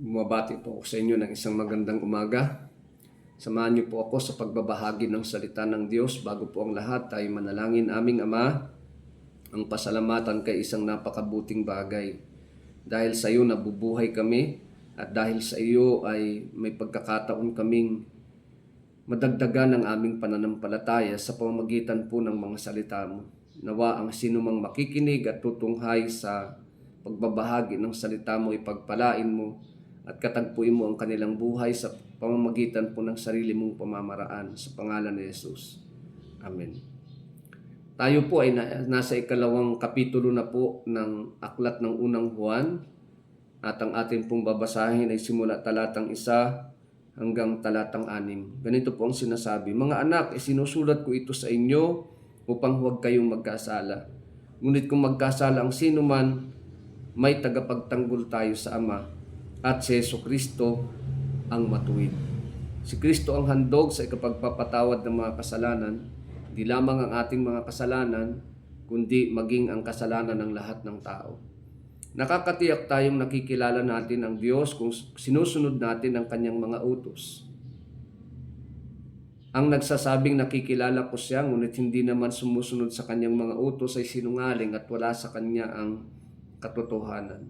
Bumabati po ako sa inyo ng isang magandang umaga. Samahan niyo po ako sa pagbabahagi ng salita ng Diyos. Bago po ang lahat, tayo manalangin. Aming Ama, ang pasalamatan kay isang napakabuting bagay. Dahil sa iyo nabubuhay kami at dahil sa iyo ay may pagkakataon kaming madagdagan ang aming pananampalataya sa pamamagitan po ng mga salita mo. Nawa ang sinumang makikinig at tutunghay sa pagbabahagi ng salita mo, ipagpalain mo at katagpuin mo ang kanilang buhay sa pamamagitan po ng sarili mong pamamaraan sa pangalan ni Jesus. Amen. Tayo po ay nasa ikalawang kapitulo na po ng aklat ng unang Juan at ang ating pong babasahin ay simula talatang 1 hanggang talatang 6. Ganito po ang sinasabi: Mga anak, isinusulat ko ito sa inyo upang huwag kayong magkasala. Ngunit kung magkasala ang sino man, may tagapagtanggol tayo sa Ama at si Jesucristo ang matuwid. Si Kristo ang handog sa ikapagpapatawad ng mga kasalanan, di lamang ang ating mga kasalanan, kundi maging ang kasalanan ng lahat ng tao. Nakakatiyak tayong nakikilala natin ang Diyos kung sinusunod natin ang kanyang mga utos. Ang nagsasabing nakikilala ko siya, ngunit hindi naman sumusunod sa kanyang mga utos ay sinungaling at wala sa kanya ang katotohanan.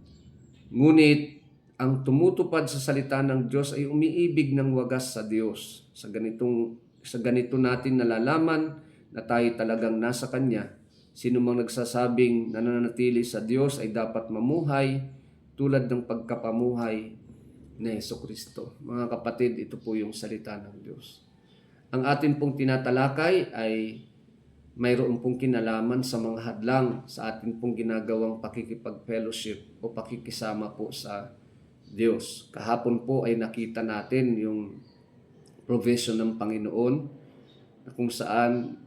Ngunit ang tumutupad sa salita ng Diyos ay umiibig ng wagas sa Diyos. Sa ganito natin nalalaman na tayo talagang nasa Kanya. Sino mang nagsasabing nananatili sa Diyos ay dapat mamuhay tulad ng pagkapamuhay ni Jesucristo. Mga kapatid, ito po yung salita ng Diyos. Ang atin pong tinatalakay ay mayroon pong kinalaman sa mga hadlang sa atin pong ginagawang pakikipag-fellowship o pakikisama po sa Diyos. Kahapon po ay nakita natin yung provision ng Panginoon na kung saan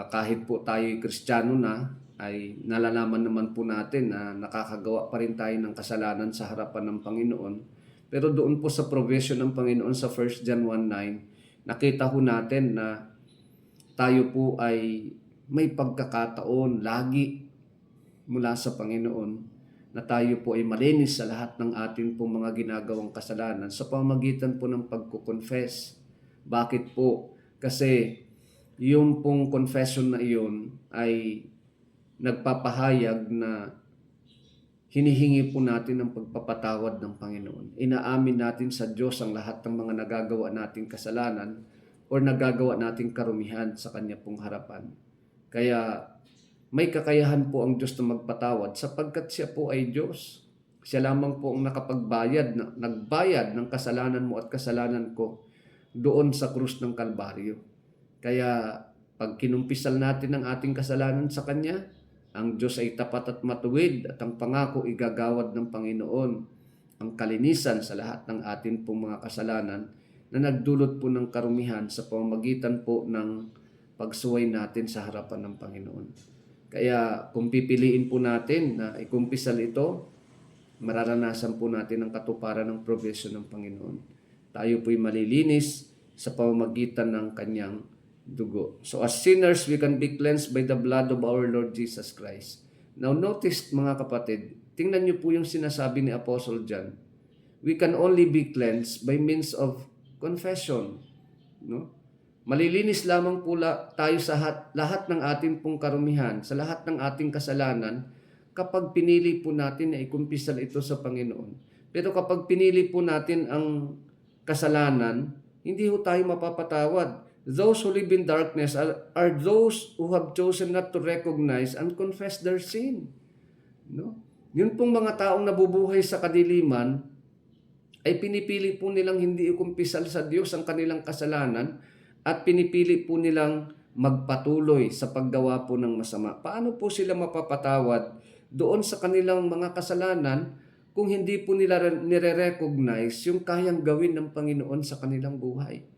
kahit po tayo Kristiyano na ay nalalaman naman po natin na nakakagawa pa rin tayo ng kasalanan sa harapan ng Panginoon. Pero doon po sa provision ng Panginoon sa 1 John 1:9, nakita ho natin na tayo po ay may pagkakataon lagi mula sa Panginoon na tayo po ay malinis sa lahat ng ating pong mga ginagawang kasalanan sa pamamagitan po ng pagko-confess. Bakit po? Kasi yung pong confession na iyon ay nagpapahayag na hinihingi po natin ang pagpapatawad ng Panginoon. Inaamin natin sa Diyos ang lahat ng mga nagagawa nating kasalanan o nagagawa nating karumihan sa Kanya pong harapan. Kaya may kakayahan po ang Diyos na magpatawad sapagkat siya po ay Diyos. Siya lamang po ang nagbayad ng kasalanan mo at kasalanan ko doon sa krus ng Kalbaryo. Kaya pag kinumpisal natin ang ating kasalanan sa Kanya, ang Diyos ay tapat at matuwid at ang pangako igagawad ng Panginoon ang kalinisan sa lahat ng ating pong mga kasalanan na nagdulot po ng karumihan sa pamamagitan po ng pagsuway natin sa harapan ng Panginoon. Kaya kung pipiliin po natin na ikumpisal ito, mararanasan po natin ang katuparan ng provision ng Panginoon. Tayo po'y malilinis sa pamamagitan ng Kanyang dugo. So as sinners, we can be cleansed by the blood of our Lord Jesus Christ. Now notice mga kapatid, tingnan niyo po yung sinasabi ni Apostle John. We can only be cleansed by means of confession. No? Malilinis lamang po tayo sa lahat ng ating pong karumihan, sa lahat ng ating kasalanan, kapag pinili po natin na ikumpisal ito sa Panginoon. Pero kapag pinili po natin ang kasalanan, hindi ho tayo mapapatawad. Those who live in darkness are those who have chosen not to recognize and confess their sin. No? Yun pong mga taong nabubuhay sa kadiliman, ay pinipili po nilang hindi ikumpisal sa Diyos ang kanilang kasalanan, at pinipili po nilang magpatuloy sa paggawa po ng masama. Paano po sila mapapatawad doon sa kanilang mga kasalanan kung hindi po nila nire-recognize yung kayang gawin ng Panginoon sa kanilang buhay?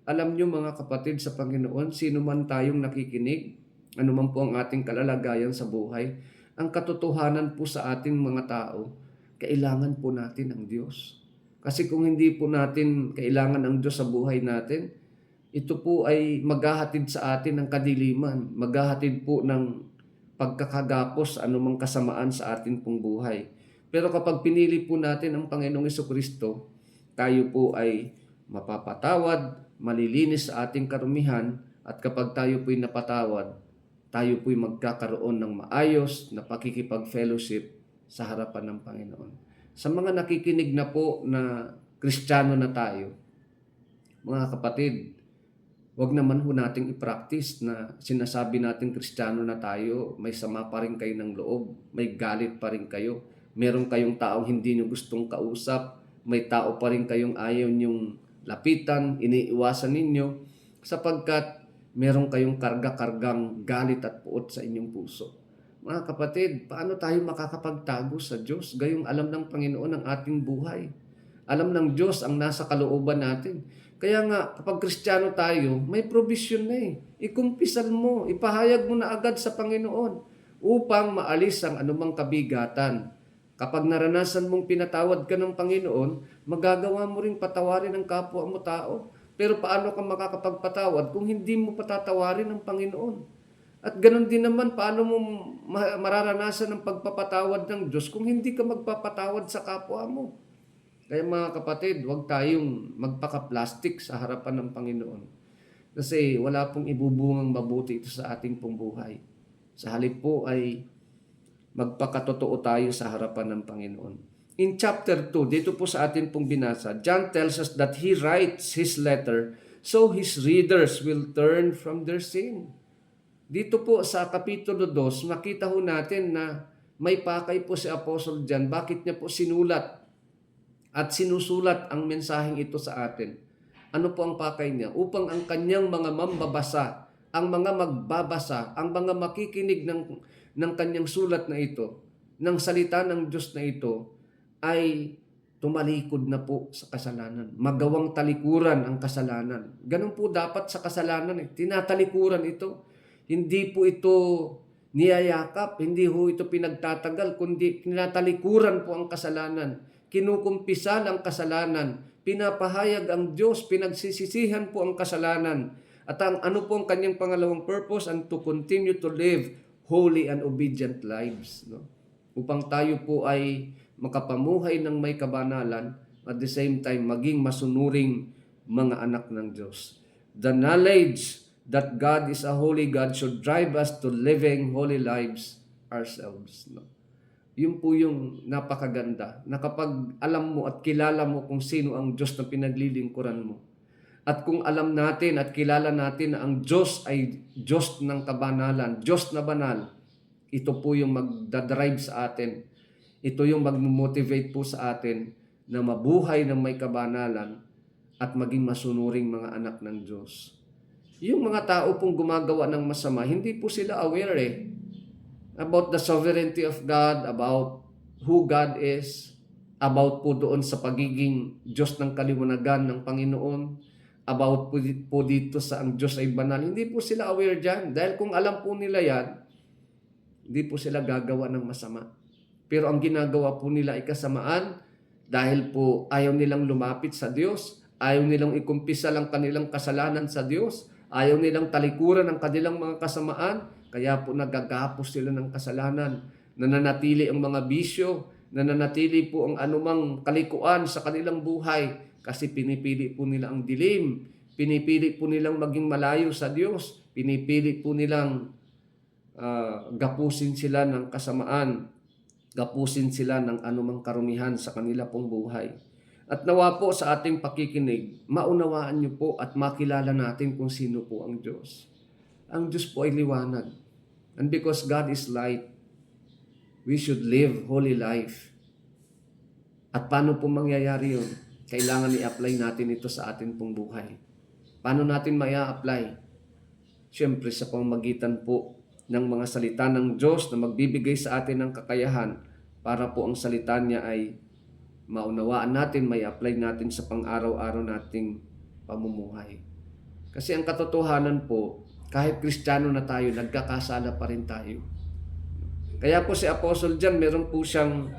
Alam nyo mga kapatid sa Panginoon, sino man tayong nakikinig, ano man po ang ating kalalagayan sa buhay, ang katotohanan po sa ating mga tao, kailangan po natin ang Diyos. Kasi kung hindi po natin kailangan ang Diyos sa buhay natin, ito po ay maghahatid sa atin ng kadiliman, maghahatid po ng pagkakagapos, anumang kasamaan sa ating pong buhay. Pero kapag pinili po natin ang Panginoong Jesucristo, tayo po ay mapapatawad, malilinis sa ating karumihan, at kapag tayo po'y napatawad, tayo po'y magkakaroon ng maayos na pakikipag-fellowship sa harapan ng Panginoon. Sa mga nakikinig na po na Kristiyano na tayo, mga kapatid, wag naman ho nating i-practice na sinasabi natin Kristiyano na tayo, may sama pa rin kayo ng loob, may galit pa rin kayo, meron kayong taong hindi nyo gustong kausap, may tao pa rin kayong ayaw nyong lapitan, iniiwasan ninyo, sapagkat meron kayong karga-kargang galit at puot sa inyong puso. Mga kapatid, paano tayo makakapagtago sa Diyos? Gayong alam ng Panginoon ang ating buhay. Alam ng Diyos ang nasa kalooban natin. Kaya nga, kapag Kristiyano tayo, may provision na eh. Ikumpisal mo, ipahayag mo na agad sa Panginoon upang maalis ang anumang kabigatan. Kapag naranasan mong pinatawad ka ng Panginoon, magagawa mo ring patawarin ang kapwa mo tao. Pero paano ka makakapagpatawad kung hindi mo patatawarin ng Panginoon? At ganoon din naman, paano mo mararanasan ang pagpapatawad ng Diyos kung hindi ka magpapatawad sa kapwa mo? Kaya mga kapatid, huwag tayong magpaka-plastic sa harapan ng Panginoon. Kasi wala pong ibubungang mabuti ito sa ating pong buhay. Sa halip po ay magpakatotoo tayo sa harapan ng Panginoon. In chapter 2, dito po sa atin pong binasa, John tells us that he writes his letter so his readers will turn from their sin. Dito po sa Kapitulo 2, makita ho natin na may pakay po si Apostle John. Bakit niya po sinulat at sinusulat ang mensaheng ito sa atin? Ano po ang pakay niya? Upang ang kanyang mga mambabasa, ang mga magbabasa, ang mga makikinig ng kanyang sulat na ito, ng salita ng Diyos na ito, ay tumalikod na po sa kasalanan. Magawang talikuran ang kasalanan. Ganun po dapat sa kasalanan. Tinatalikuran ito. Hindi po ito niyayakap, hindi po ito pinagtatagal, kundi tinatalikuran po ang kasalanan. Kinukumpisal ang kasalanan. Pinapahayag ang Diyos, pinagsisisihan po ang kasalanan. At ang ano po ang kanyang pangalawang purpose? And to continue to live holy and obedient lives. No? Upang tayo po ay makapamuhay ng may kabanalan, at the same time maging masunuring mga anak ng Diyos. The knowledge that God is a holy God should drive us to living holy lives ourselves. No? Yun po yung napakaganda, na kapag alam mo at kilala mo kung sino ang Diyos na pinaglilingkuran mo, at kung alam natin at kilala natin na ang Diyos ay Diyos ng kabanalan, Diyos na banal, ito po yung magdadrive sa atin. Ito yung magmotivate po sa atin na mabuhay ng may kabanalan at maging masunuring mga anak ng Diyos. Yung mga tao pong gumagawa ng masama, hindi po sila aware about the sovereignty of God, about who God is, about po doon sa pagiging Diyos ng kaliwanagan ng Panginoon, about po dito sa ang Diyos ay banal. Hindi po sila aware dyan. Dahil kung alam po nila yan, hindi po sila gagawa ng masama. Pero ang ginagawa po nila ay kasamaan dahil po ayaw nilang lumapit sa Diyos, ayaw nilang ikumpisal ang kanilang kasalanan sa Diyos, ayaw nilang talikuran ang kanilang mga kasamaan, kaya po nagagapos sila ng kasalanan, nananatili ang mga bisyo, nananatili po ang anumang kalikuan sa kanilang buhay kasi pinipili po nila ang dilim, pinipili po nilang maging malayo sa Diyos, pinipili po nilang gapusin sila ng kasamaan, gapusin sila ng anumang karumihan sa kanila pong buhay. At nawa po sa ating pakikinig, maunawaan niyo po at makilala natin kung sino po ang Diyos. Ang Diyos po ay liwanag. And because God is light, we should live holy life. At paano po mangyayari yun? Kailangan i-apply natin ito sa ating pong buhay. Paano natin maya-apply? Siyempre sa pamamagitan po ng mga salita ng Diyos na magbibigay sa atin ng kakayahan para po ang salita niya ay maunawaan natin, may apply natin sa pang-araw-araw nating pamumuhay. Kasi ang katotohanan po, kahit Kristiyano na tayo, nagkakasala pa rin tayo. Kaya po si Apostle John, meron po siyang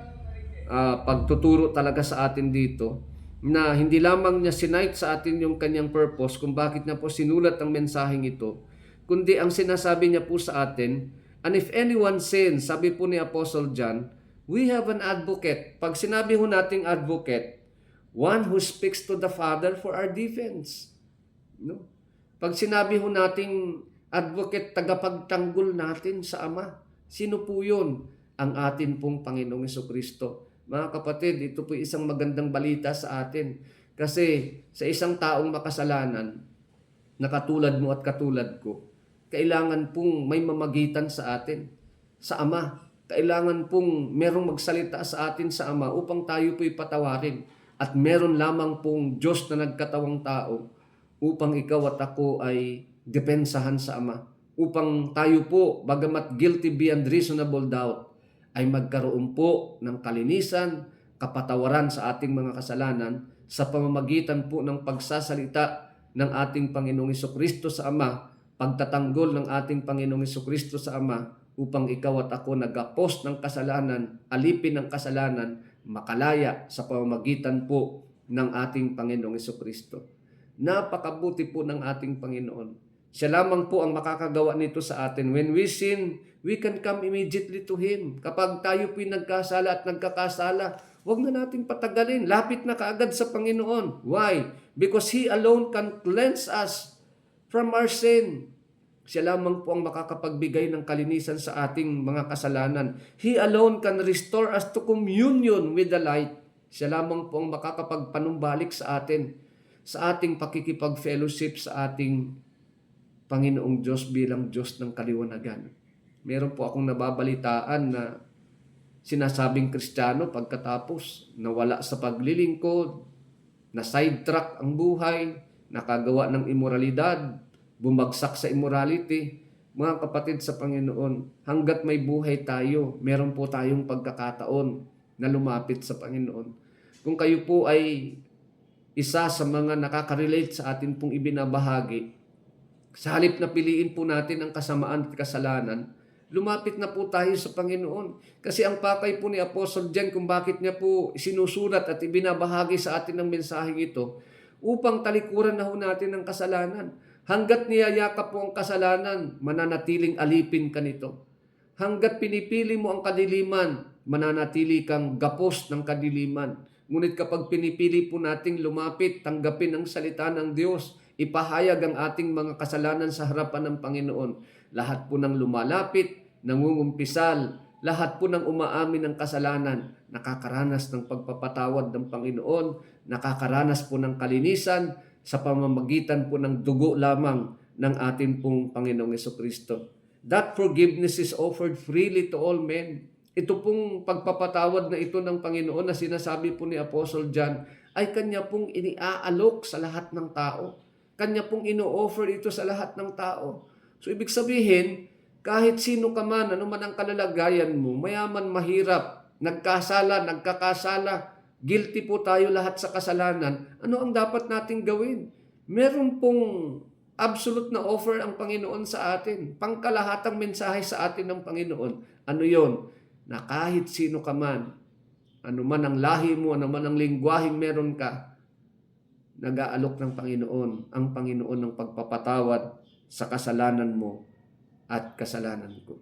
pagtuturo talaga sa atin dito, na hindi lamang niya sinight sa atin yung kanyang purpose kung bakit niya po sinulat ang mensaheng ito, kundi ang sinasabi niya po sa atin, and if anyone sins, sabi po ni Apostle John, We have an advocate. Pag sinabi ho nating advocate, one who speaks to the Father for our defense. No? Pag sinabi ho nating advocate, tagapagtanggol natin sa Ama, sino po yun? Ang atin pong Panginoong Jesucristo. Mga kapatid, ito po isang magandang balita sa atin. Kasi sa isang taong makasalanan, na katulad mo at katulad ko, kailangan pong may mamagitan sa atin, sa Ama. Kailangan pong merong magsalita sa atin sa Ama upang tayo po'y patawarin. At meron lamang pong Diyos na nagkatawang tao upang ikaw at ako ay depensahan sa Ama. Upang tayo po, bagamat guilty beyond reasonable doubt, ay magkaroon po ng kalinisan, kapatawaran sa ating mga kasalanan sa pamamagitan po ng pagsasalita ng ating Panginoong Jesucristo sa Ama, pagtatanggol ng ating Panginoong Jesucristo sa Ama upang ikaw at ako nagapos ng kasalanan, alipin ng kasalanan, makalaya sa pamamagitan po ng ating Panginoong Jesucristo. Napakabuti po ng ating Panginoon. Siya lamang po ang makakagawa nito sa atin. When we sin, we can come immediately to Him. Kapag tayo po'y nagkasala at nagkakasala, huwag na nating patagalin. Lapit na kaagad sa Panginoon. Why? Because He alone can cleanse us from our sin. Siya lamang po ang makakapagbigay ng kalinisan sa ating mga kasalanan. He alone can restore us to communion with the light. Siya lamang po ang makakapagpanumbalik sa atin, sa ating pakikipag-fellowship sa ating Panginoong Diyos bilang Diyos ng kaliwanagan. Meron po akong nababalitaan na sinasabing Kristiyano pagkatapos nawala sa paglilingkod, na sidetrack ang buhay, nakagawa ng immoralidad, bumagsak sa immorality. Mga kapatid sa Panginoon, hanggat may buhay tayo, meron po tayong pagkakataon na lumapit sa Panginoon. Kung kayo po ay isa sa mga nakaka-relate sa atin pong ibinabahagi, sa halip na piliin po natin ang kasamaan at kasalanan, lumapit na po tayo sa Panginoon. Kasi ang pakay po ni Apostle John kung bakit niya po sinusulat at ibinabahagi sa atin ng mensaheng ito, upang talikuran na ho natin ang kasalanan. Hanggat niyayakap po ang kasalanan, mananatiling alipin ka nito. Hanggat pinipili mo ang kadiliman, mananatili kang gapos ng kadiliman. Ngunit kapag pinipili po nating lumapit, tanggapin ang salita ng Diyos, ipahayag ang ating mga kasalanan sa harapan ng Panginoon, lahat po ng lumalapit, nangungumpisal, lahat po ng umaamin ng kasalanan, nakakaranas ng pagpapatawad ng Panginoon, nakakaranas po ng kalinisan sa pamamagitan po ng dugo lamang ng ating pong Panginoong Jesucristo. That forgiveness is offered freely to all men. Ito pong pagpapatawad na ito ng Panginoon na sinasabi po ni Apostle John ay kanya pong iniaalok sa lahat ng tao. Kanya pong ino-offer ito sa lahat ng tao. So, ibig sabihin, kahit sino ka man, ano man ang kalalagayan mo, mayaman, mahirap, nagkasala, nagkakasala, guilty po tayo lahat sa kasalanan, ano ang dapat nating gawin? Meron pong absolute na offer ang Panginoon sa atin. Pangkalahatang mensahe sa atin ng Panginoon. Ano yon? Na kahit sino ka man, ano man ang lahi mo, ano man ang lingwaheng meron ka, nag-aalok ng Panginoon, ang Panginoon ng pagpapatawad sa kasalanan mo at kasalanan ko.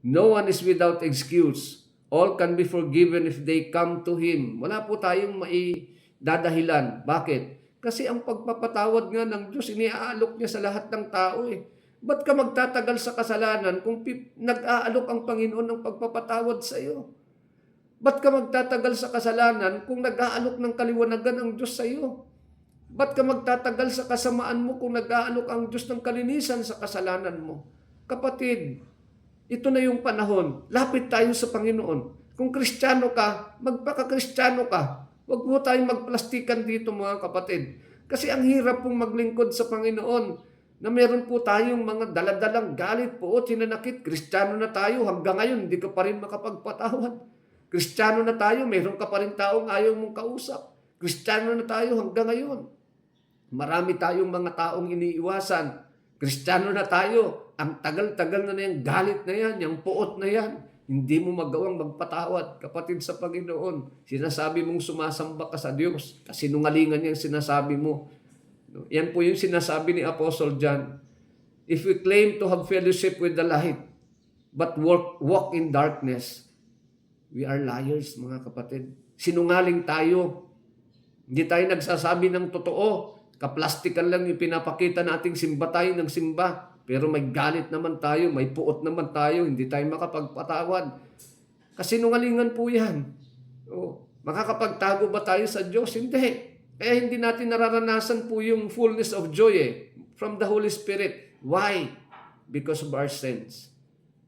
No one is without excuse. All can be forgiven if they come to Him. Wala po tayong maidadahilan. Bakit? Kasi ang pagpapatawad nga ng Diyos, iniaalok niya sa lahat ng tao eh. Ba't ka magtatagal sa kasalanan kung nag-aalok ang Panginoon ng pagpapatawad sa iyo? Ba't ka magtatagal sa kasalanan kung nag-aalok ng kaliwanagan ang Diyos sa iyo? Ba't ka magtatagal sa kasamaan mo kung nag-aalok ang Diyos ng kalinisan sa kasalanan mo? Kapatid, ito na yung panahon. Lapit tayo sa Panginoon. Kung Kristiyano ka, magpaka-Kristiyano ka. Huwag mo tayong magplastikan dito mga kapatid. Kasi ang hirap pong maglingkod sa Panginoon na meron po tayong mga daladalang galit po o tinanakit. Kristiyano na tayo, hanggang ngayon hindi ka pa rin makapagpatawad. Kristiyano na tayo, meron ka pa rin taong ayaw mong kausap. Kristiyano na tayo hanggang ngayon. Marami tayong mga taong iniiwasan. Kristiyano na tayo, ang tagal-tagal na yung galit na yan, yung puot na yan. Hindi mo magawang magpatawad, kapatid sa Panginoon. Sinasabi mong sumasamba ka sa Diyos. Kasinungalingan yung sinasabi mo. Yan po yung sinasabi ni Apostle John. If we claim to have fellowship with the light, but walk in darkness, We are liars, mga kapatid. Sinungaling tayo. Hindi tayo nagsasabi ng totoo. Kaplastikan lang yung pinapakita nating simba tayo ng simba. Pero may galit naman tayo, may puot naman tayo, hindi tayo makapagpatawad. Kasinungalingan po yan. Makakapagtago ba tayo sa Diyos? Hindi. Kaya hindi natin nararanasan po yung fullness of joy from the Holy Spirit. Why? Because of our sins.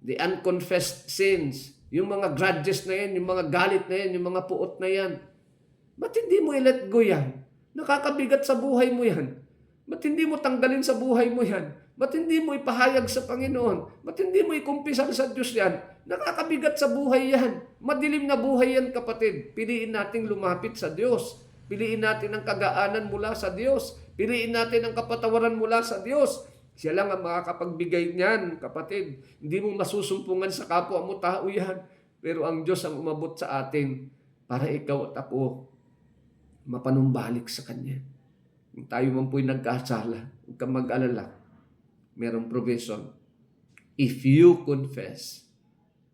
The unconfessed sins. Yung mga grudges na yan, yung mga galit na yan, yung mga puot na yan. Ba't hindi mo i-let go yan? Nakakabigat sa buhay mo yan. Ba't hindi mo tanggalin sa buhay mo yan? Ba't hindi mo ipahayag sa Panginoon? Ba't hindi mo ikumpisal sa Diyos yan? Nakakabigat sa buhay yan. Madilim na buhay yan, kapatid. Piliin nating lumapit sa Diyos. Piliin natin ang kagaanan mula sa Diyos. Piliin natin ang kapatawaran mula sa Diyos. Siya lang ang makakapagbigay niyan, kapatid. Hindi mo masusumpungan sa kapwa mo tao yan. Pero ang Diyos ang umabot sa atin para ikaw at ako mapanumbalik sa Kanya. Kung tayo man po'y nagkasala, huwag kang mag-alala. Merong provision. If you confess,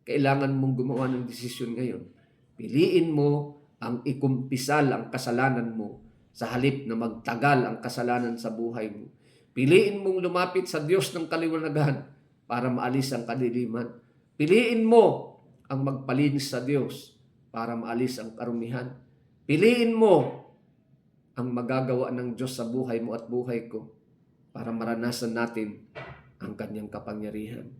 kailangan mong gumawa ng desisyon ngayon. Piliin mo ang ikumpisal ang kasalanan mo sa halip na magtagal ang kasalanan sa buhay mo. Piliin mong lumapit sa Diyos ng kaliwanagan para maalis ang kadiliman. Piliin mo ang magpalinis sa Diyos para maalis ang karumihan. Piliin mo ang magagawa ng Diyos sa buhay mo at buhay ko para maranasan natin ang Kanyang kapangyarihan.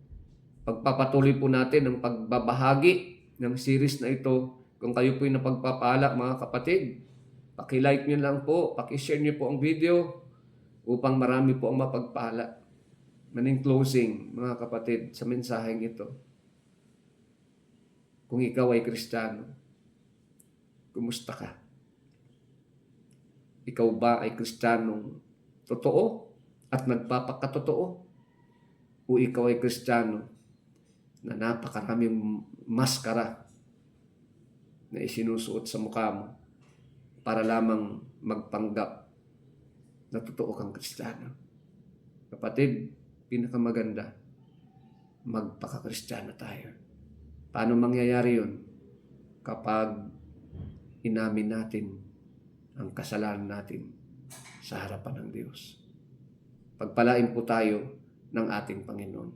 Pagpapatuloy po natin ang pagbabahagi ng series na ito. Kung kayo po'y napagpapala, mga kapatid, paki-like nyo lang po, paki-share nyo po ang video upang marami po ang mapagpala. Maning closing, mga kapatid, sa mensaheng ito. Kung ikaw ay Kristiyano, kumusta ka? Ikaw ba ay Kristiyanong totoo at nagpapakatotoo? O ikaw ay Kristiyano na napakaraming maskara na isinusuot sa mukha mo para lamang magpanggap na totoo kang Kristiyano? Kapatid, pinakamaganda, magpaka-Kristiyano tayo. Paano mangyayari yun? Kapag inamin natin ang kasalanan natin sa harapan ng Diyos. Pagpalain po tayo ng ating Panginoon.